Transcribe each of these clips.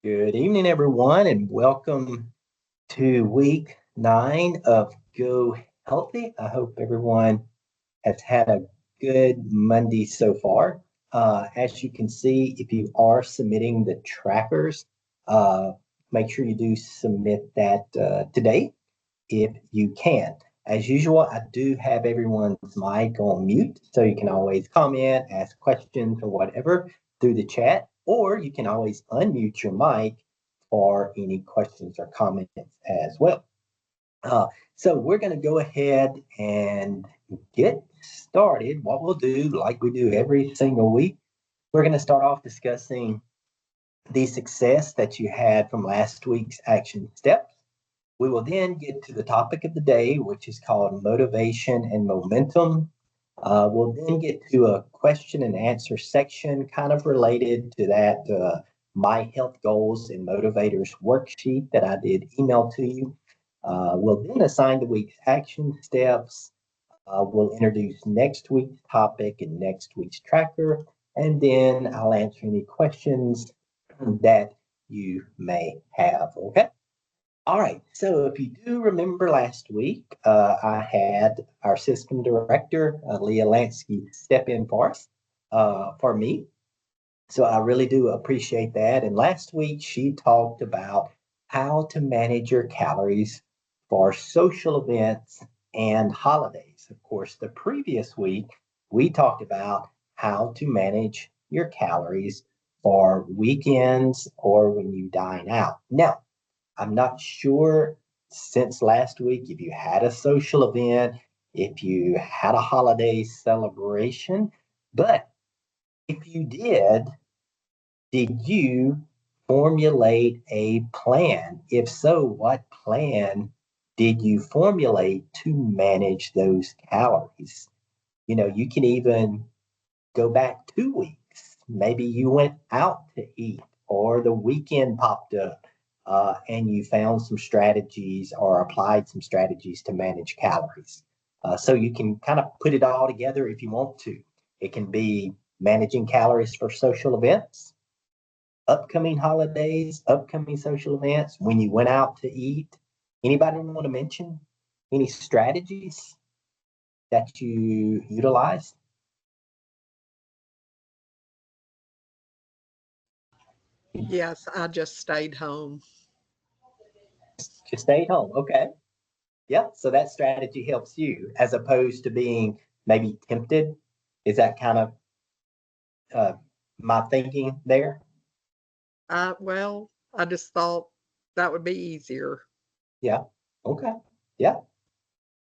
Good evening, everyone, and welcome to week 9 of Go Healthy. I hope everyone has had a good Monday so far. As you can see, if you are submitting the trackers, uh, make sure you do submit that today if you can. As usual, I do have everyone's mic on mute, so you can always comment, ask questions, or whatever through the chat, or you can always unmute your mic for any questions or comments as well. Uh, so we're going to go ahead and get started. What we'll do, like we do every single week, we're going to start off discussing the success that you had from last week's action steps. We will then get to the topic of the day, which is called motivation and momentum. We'll then get to a question and answer section kind of related to that My Health Goals and Motivators worksheet that I did email to you. We'll then assign the week's action steps. We'll introduce next week's topic and next week's tracker, and then I'll answer any questions that you may have. Okay. All right. So if you do remember last week, I had our system director, Leah Lansky, step in for me. So I really do appreciate that. And last week, she talked about how to manage your calories for social events and holidays. Of course, the previous week, we talked about how to manage your calories for weekends or when you dine out. Now, I'm not sure since last week if you had a social event, if you had a holiday celebration, but if you did you formulate a plan? If so, what plan did you formulate to manage those calories? You can even go back 2 weeks. Maybe you went out to eat or the weekend popped up and you found some strategies or applied some strategies to manage calories. So you can kind of put it all together if you want to. It can be managing calories for social events, upcoming holidays, upcoming social events, when you went out to eat. Anybody want to mention any strategies that you utilized? Yes, I just stayed home. Just stayed home. Okay. Yeah. So that strategy helps you as opposed to being maybe tempted. Is that kind of uh, my thinking there? I just thought that would be easier. Yeah. Okay. Yeah.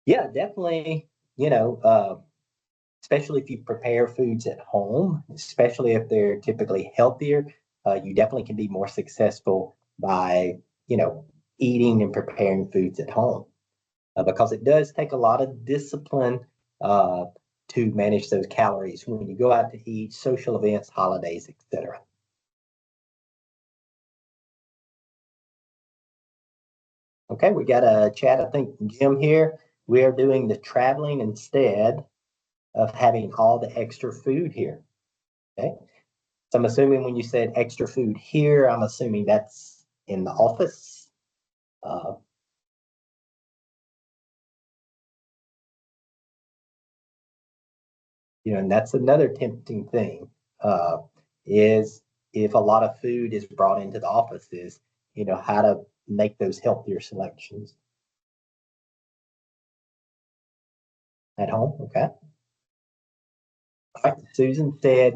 Yeah. Definitely. You know, especially if you prepare foods at home, especially if they're typically healthier, you definitely can be more successful by, you know, eating and preparing foods at home because it does take a lot of discipline uh, to manage those calories when you go out to eat, social events, holidays, etc. Okay, we got a chat, I think, from Jim here. We are doing the traveling instead of having all the extra food here. Okay. So I'm assuming when you said extra food here, I'm assuming that's in the office. Uh, and that's another tempting thing is if a lot of food is brought into the offices, how to make those healthier selections at home. Okay. All right. Susan said,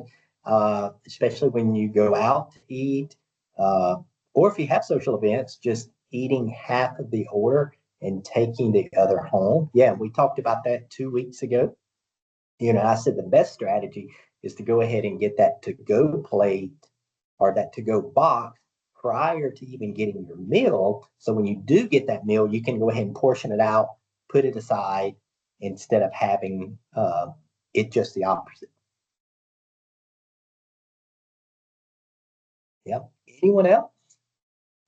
especially when you go out to eat, uh, or if you have social events, just eating half of the order and taking the other home. Yeah, we talked about that 2 weeks ago. I said the best strategy is to go ahead and get that to go plate or that to go box prior to even getting your meal. So when you do get that meal, you can go ahead and portion it out, put it aside instead of having it just the opposite. Yep. Anyone else?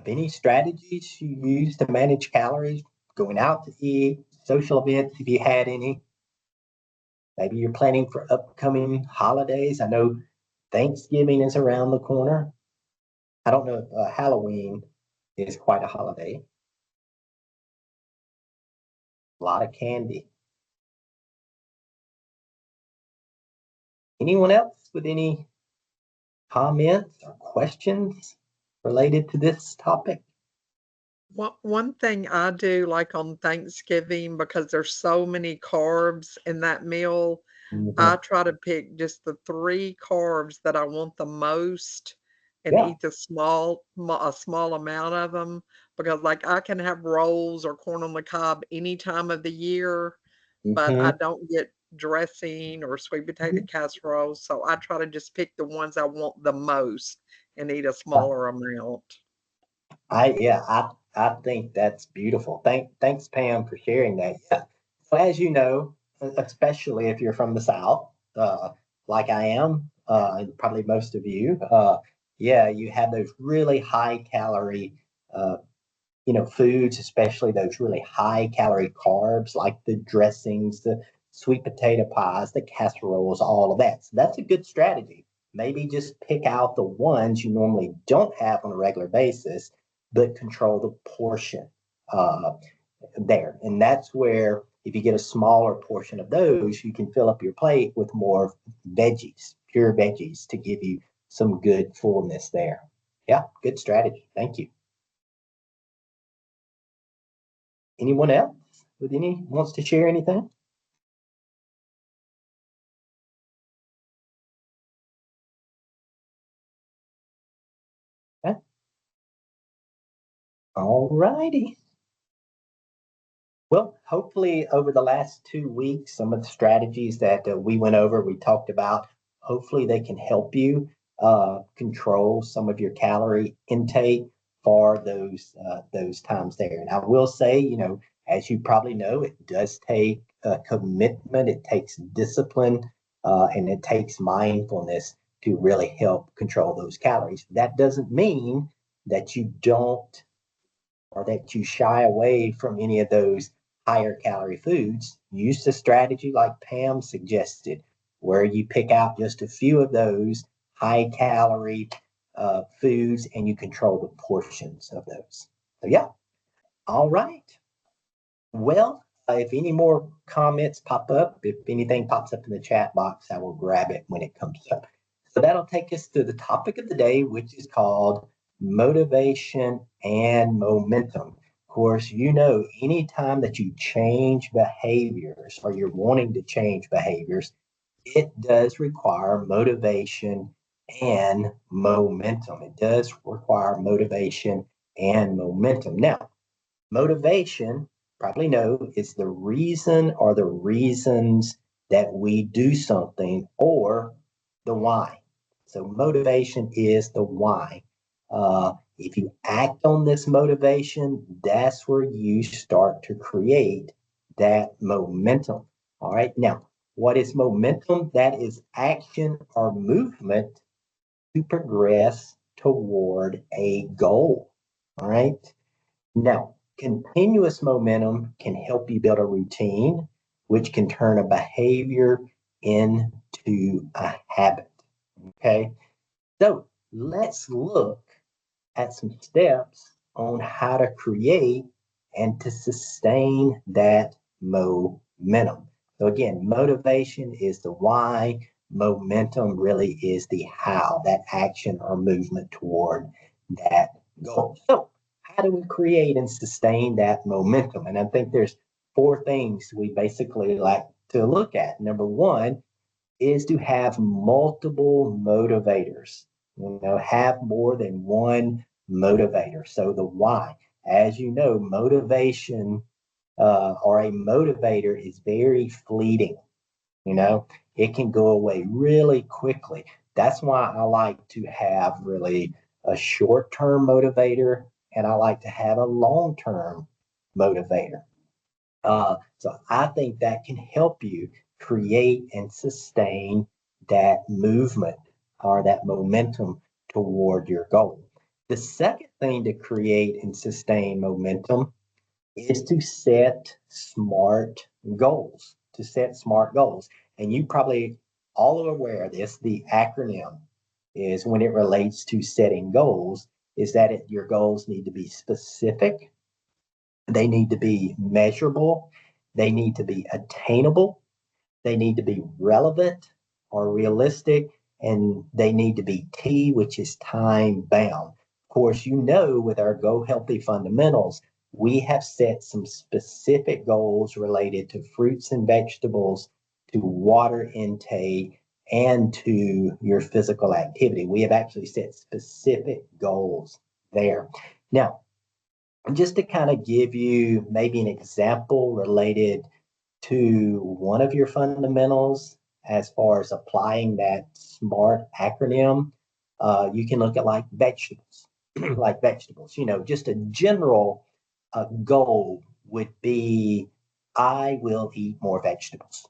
Any strategies you use to manage calories, going out to eat, social events, if you had any? Maybe you're planning for upcoming holidays. I know Thanksgiving is around the corner. I don't know if Halloween is quite a holiday. A lot of candy. Anyone else with any comments or questions related to this topic? One thing I do like on Thanksgiving, because there's so many carbs in that meal, I Mhm. try to pick just the 3 carbs that I want the most and Yeah. eat a small amount of them, because, like, I can have rolls or corn on the cob any time of the year, but I Hmm. don't get dressing or sweet potato casserole, so I try to just pick the ones I want the most and eat a smaller amount. I think that's beautiful. Thanks, Pam, for sharing that. Yeah. So as you know, especially if you're from the South, like I am, and probably most of you, yeah, you have those really high calorie uh, foods, especially those really high calorie carbs like the dressings, the sweet potato pies, the casseroles, all of that. So that's a good strategy. Maybe just pick out the ones you normally don't have on a regular basis, but control the portion uh, there. And that's where, if you get a smaller portion of those, you can fill up your plate with more veggies, pure veggies, to give you some good fullness there. Yeah, good strategy. Thank you. Anyone else with any wants to share anything? Okay. All righty. Well, hopefully over the last 2 weeks, some of the strategies that we went over, we talked about, hopefully they can help you control some of your calorie intake for those times there. And I will say, as you probably know, it does take commitment, it takes discipline, and it takes mindfulness to really help control those calories. That doesn't mean that you don't or that you shy away from any of those higher calorie foods. Use a strategy like Pam suggested, where you pick out just a few of those high calorie foods and you control the portions of those. So, yeah, all right. Well, if any more comments pop up, if anything pops up in the chat box, I will grab it when it comes up. So that'll take us to the topic of the day, which is called motivation and momentum. Of course, anytime that you change behaviors or you're wanting to change behaviors, it does require motivation and momentum. It does require motivation and momentum. Now, motivation, probably know, is the reason or the reasons that we do something or the why. So, motivation is the why. If you act on this motivation, that's where you start to create that momentum. All right. Now, what is momentum? That is action or movement to progress toward a goal. All right. Now, continuous momentum can help you build a routine, which can turn a behavior into a habit. Okay. So let's look at some steps on how to create and to sustain that momentum. So, again, motivation is the why, momentum really is the how, that action or movement toward that goal. So, how do we create and sustain that momentum? And I think there's 4 things we basically like to look at. Number one is to have multiple motivators. Have more than one motivator. So the why, as you know, motivation or a motivator is very fleeting. You know, it can go away really quickly. That's why I like to have really a short term motivator and I like to have a long term motivator. So I think that can help you create and sustain that movement or that momentum toward your goal. The second thing to create and sustain momentum is to set smart goals. To set smart goals. And you probably all are aware of this. The acronym is when it relates to setting goals is that your goals need to be specific, they need to be measurable, they need to be attainable, they need to be relevant or realistic, and they need to be T, which is time bound. Of course, with our Go Healthy fundamentals, we have set some specific goals related to fruits and vegetables, to water intake, and to your physical activity. We have actually set specific goals there. Now, just to kind of give you maybe an example related to one of your fundamentals as far as applying that SMART acronym, you can look at like vegetables, like vegetables. Just a general goal would be I will eat more vegetables.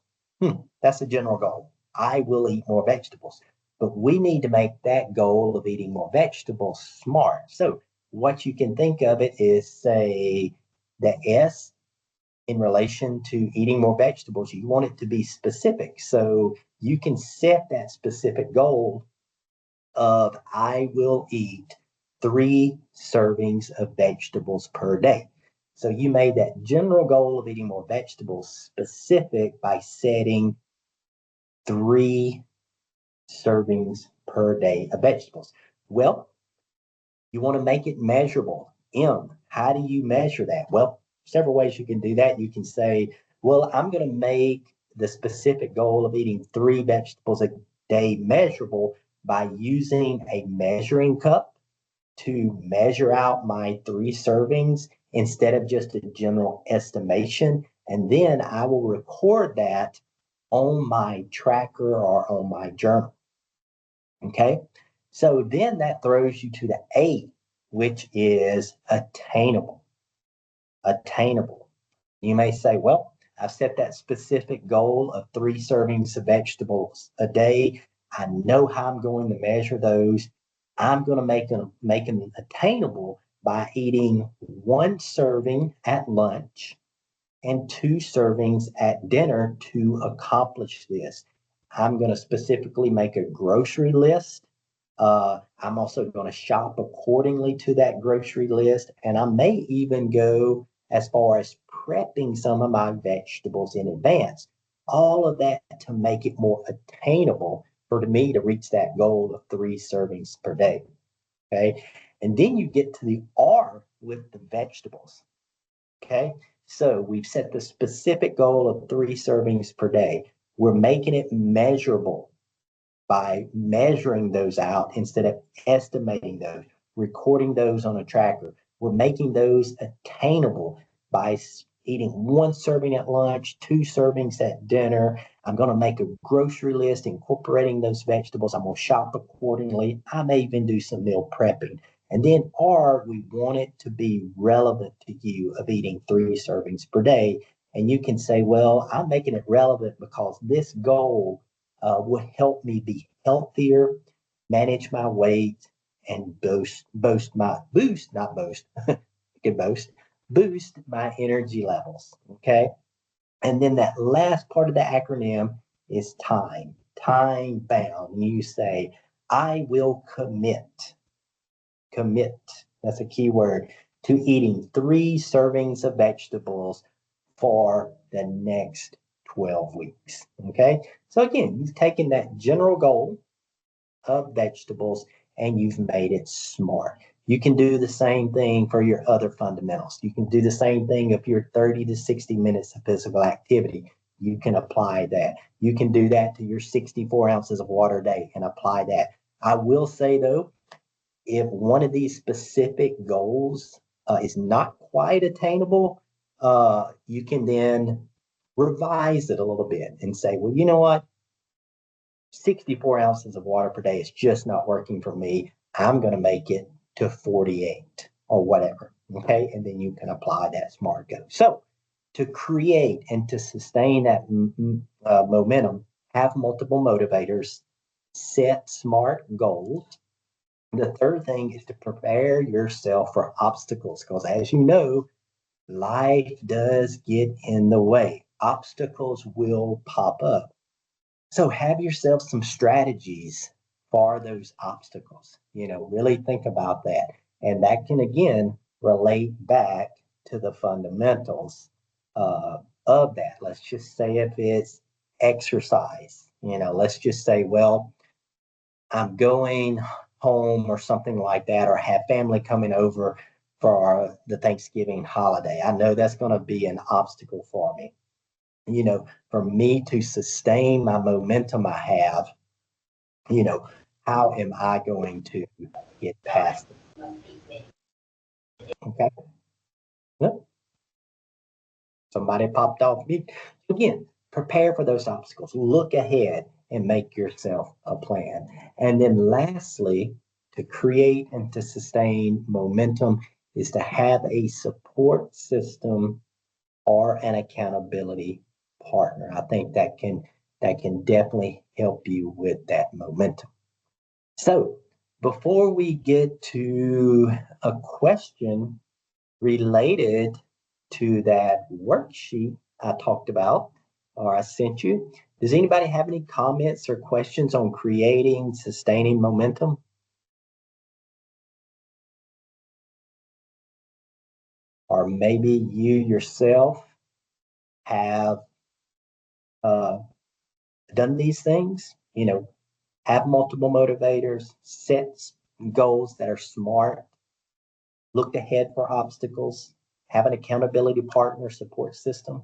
That's a general goal. I will eat more vegetables. But we need to make that goal of eating more vegetables SMART. So what you can think of it is, say, the S in relation to eating more vegetables. You want it to be specific. So you can set that specific goal of I will eat 3 servings of vegetables per day. So you made that general goal of eating more vegetables specific by setting 3 servings per day of vegetables. Well, you want to make it measurable. How do you measure that? Well, several ways you can do that. You can say, well, I'm going to make the specific goal of eating 3 vegetables a day measurable by using a measuring cup to measure out my 3 servings instead of just a general estimation. And then I will record that on my tracker or on my journal. Okay. So then that throws you to the A, which is attainable. Attainable. You may say, well, I've set that specific goal of 3 servings of vegetables a day. I know how I'm going to measure those. I'm going to make them attainable by eating 1 serving at lunch and 2 servings at dinner to accomplish this. I'm going to specifically make a grocery list. I'm also going to shop accordingly to that grocery list. And I may even go as far as prepping some of my vegetables in advance. All of that to make it more attainable for me to reach that goal of 3 servings per day. Okay. And then you get to the R with the vegetables. Okay. So we've set the specific goal of 3 servings per day. We're making it measurable by measuring those out instead of estimating those, recording those on a tracker. We're making those attainable by eating 1 serving at lunch, 2 servings at dinner. I'm going to make a grocery list incorporating those vegetables. I'm going to shop accordingly. I may even do some meal prepping. And then R, we want it to be relevant to you of eating 3 servings per day. And you can say, well, I'm making it relevant because this goal would help me be healthier, manage my weight, and boost my energy levels. Okay. And then that last part of the acronym is time bound. And you say, I will commit, that's a key word, to eating 3 servings of vegetables for the next 12 weeks. Okay. So again, you've taken that general goal of vegetables and you've made it SMART. You can do the same thing for your other fundamentals. You can do the same thing if you're 30 to 60 minutes of physical activity. You can apply that. You can do that to your 64 ounces of water a day and apply that. I will say though, if one of these specific goals is not quite attainable, you can then revise it a little bit and say, well, you know what? 64 ounces of water per day is just not working for me. I'm going to make it to 48 or whatever. Okay. And then you can apply that SMART goal. So to create and to sustain that momentum, have multiple motivators, set SMART goals. The third thing is to prepare yourself for obstacles because, as you know, life does get in the way. Obstacles will pop up. So have yourself some strategies for those obstacles. Really think about that. And that can again relate back to the fundamentals of that. Let's just say if it's exercise, let's just say, well, I'm going home or something like that, or have family coming over for the Thanksgiving holiday. I know that's going to be an obstacle for me. For me to sustain my momentum I have, how am I going to get past it? Okay. Yep. Somebody popped off me. Again, prepare for those obstacles. Look ahead and make yourself a plan. And then lastly, to create and to sustain momentum is to have a support system or an accountability partner. I think that can definitely help you with that momentum. So before we get to a question related to that worksheet I talked about or I sent you, does anybody have any comments or questions on creating, sustaining momentum? Or maybe you yourself have uh, done these things, have multiple motivators, set goals that are smart, looked ahead for obstacles, have an accountability partner support system.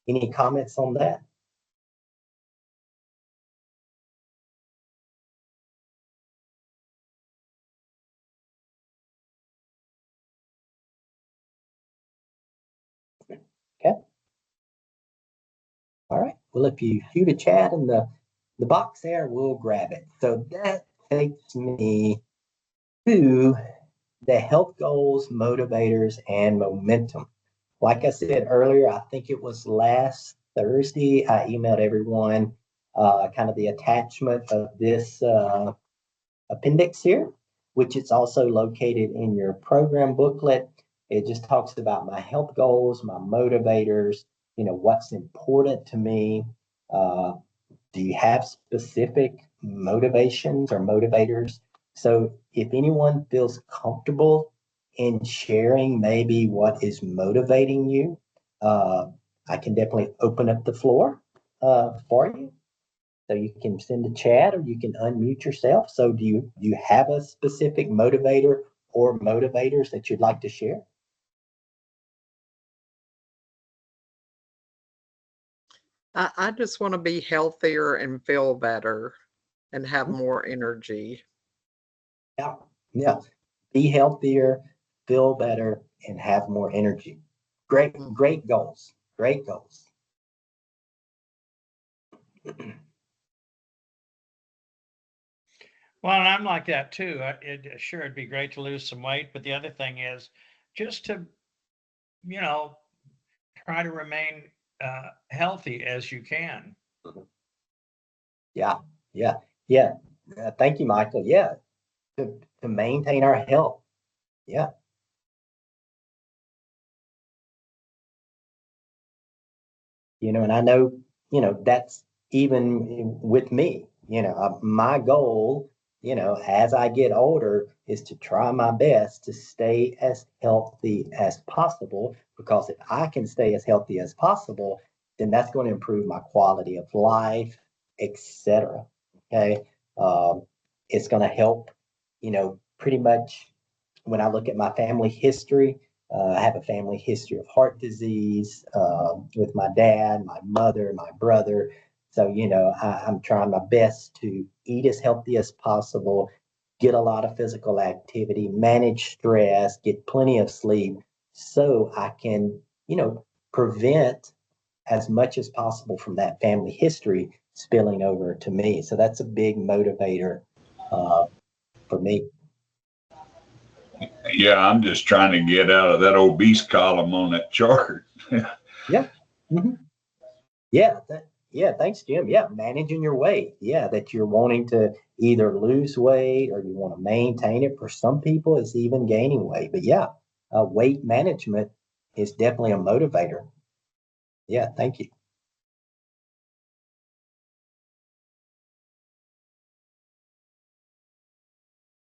Any comments on that? Okay. All right. Well, if you shoot a chat in the box there, we'll grab it. So that takes me to the health goals, motivators, and momentum. Like I said earlier, I think it was last Thursday, I emailed everyone kind of the attachment of this appendix here, which is also located in your program booklet. It just talks about my health goals, my motivators, what's important to me. Uh, do you have specific motivations or motivators? So if anyone feels comfortable in sharing maybe what is motivating you, uh, I can definitely open up the floor for you. So you can send a chat or you can unmute yourself. So do you have a specific motivator or motivators that you'd like to share? I just want to be healthier and feel better and have more energy. Yeah. Yeah. Be healthier, feel better, and have more energy. Great, Mhm. great goals. Great goals. Well, and I'm like that too. It'd be great to lose some weight, but the other thing is just to, you know, try to remain healthy as you can. Yeah. Yeah. Yeah. Thank you, Michael. Yeah. To maintain our health. Yeah. And I know, that's even with me, my goal, as I get older is to try my best to stay as healthy as possible, because if I can stay as healthy as possible, then that's going to improve my quality of life, etc. Okay. It's going to help, pretty much when I look at my family history, I have a family history of heart disease with my dad, my mother, my brother. So, I'm trying my best to eat as healthy as possible, get a lot of physical activity, manage stress, get plenty of sleep so I can, prevent as much as possible from that family history spilling over to me. So that's a big motivator uh, for me. Yeah, I'm just trying to get out of that obese column on that chart. Yeah. Mhm. Yeah, yeah, thanks, Jim. Yeah, managing your weight. Yeah, that you're wanting to either lose weight or you want to maintain it. For some people, it's even gaining weight. But yeah, weight management is definitely a motivator. Yeah, thank you.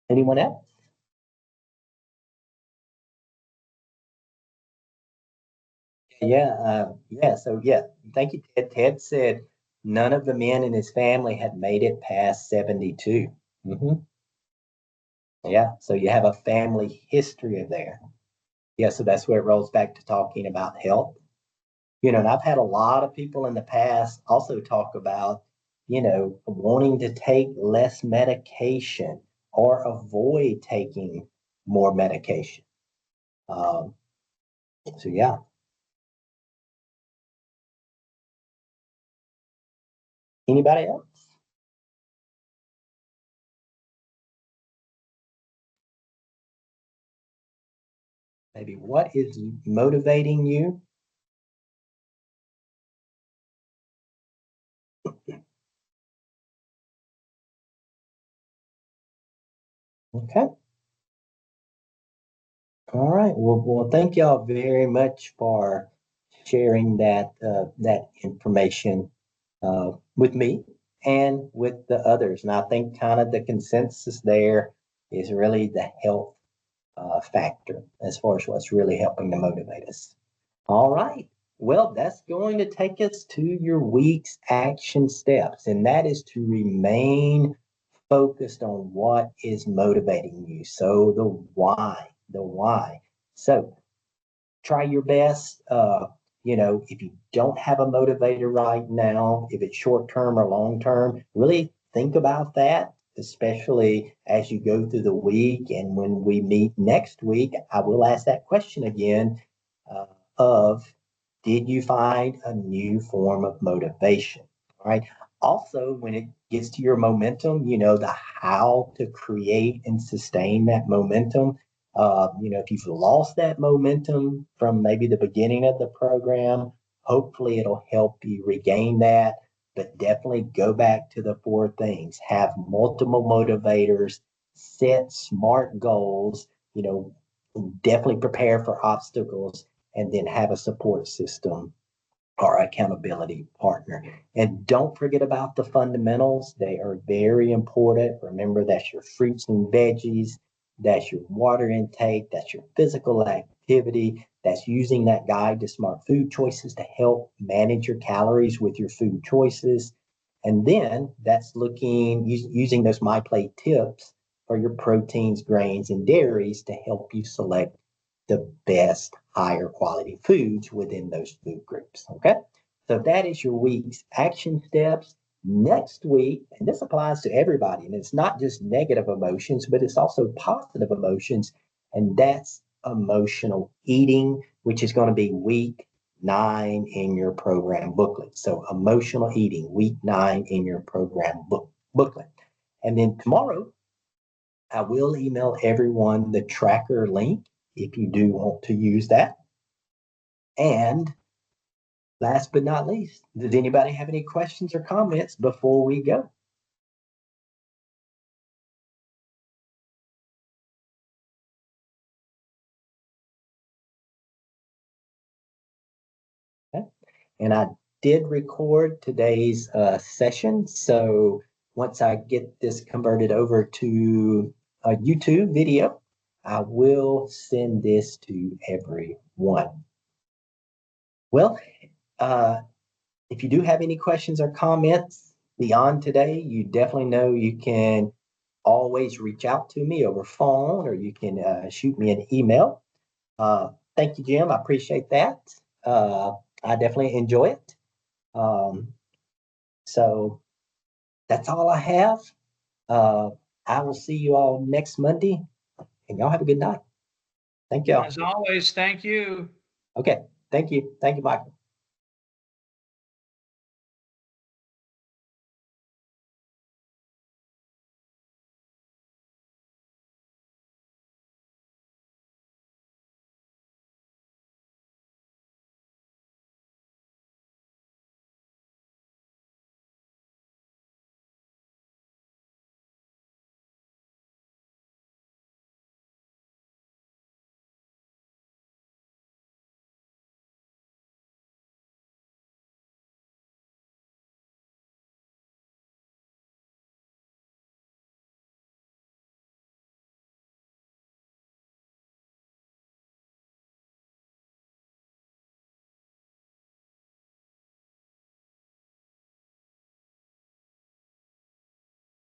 Anyone else? Yeah. So yeah, thank you, Ted. Ted said none of the men in his family had made it past 72. Hmm. Yeah. So you have a family history of there. Yeah. So that's where it rolls back to talking about health. And I've had a lot of people in the past also talk about, wanting to take less medication or avoid taking more medication. Um, so yeah. Anybody else? Maybe what is motivating you? Okay. All right. Well, thank y'all very much for sharing that information with me and with the others. And I think kind of the consensus there is really the health factor as far as what's really helping to motivate us. All right. Well, that's going to take us to your week's action steps, and that is to remain focused on what is motivating you. So the why. So try your best. If you don't have a motivator right now, if it's short term or long term, really think about that, especially as you go through the week. And when we meet next week, I will ask that question again uh, of did you find a new form of motivation? All right. Also, when it gets to your momentum, the how to create and sustain that momentum. If you've lost that momentum from maybe the beginning of the program, hopefully it'll help you regain that. But definitely go back to the four things: have multiple motivators, set smart goals, definitely prepare for obstacles, and then have a support system or accountability partner. And don't forget about the fundamentals. They are very important. Remember, that's your fruits and veggies, that's your water intake, that's your physical activity, that's using that guide to smart food choices to help manage your calories with your food choices. And then that's using those My Plate tips for your proteins, grains, and dairies to help you select the best higher quality foods within those food groups. Okay. So that is your week's action steps. Next week, and this applies to everybody, and it's not just negative emotions, but it's also positive emotions. And that's emotional eating, which is going to be week 9 in your program booklet. So emotional eating, week 9 in your program booklet. And then tomorrow, I will email everyone the tracker link if you do want to use that. And last but not least, does anybody have any questions or comments before we go? Okay. And I did record today's session. So once I get this converted over to a YouTube video, I will send this to everyone. Well, if you do have any questions or comments beyond today, you definitely know you can always reach out to me over phone or you can shoot me an email. Thank you, Jim. I appreciate that. I definitely enjoy it. Um, so that's all I have. Uh, I will see you all next Monday, and y'all have a good night. Thank y'all. As always, thank you. Okay. Thank you. Thank you, Michael.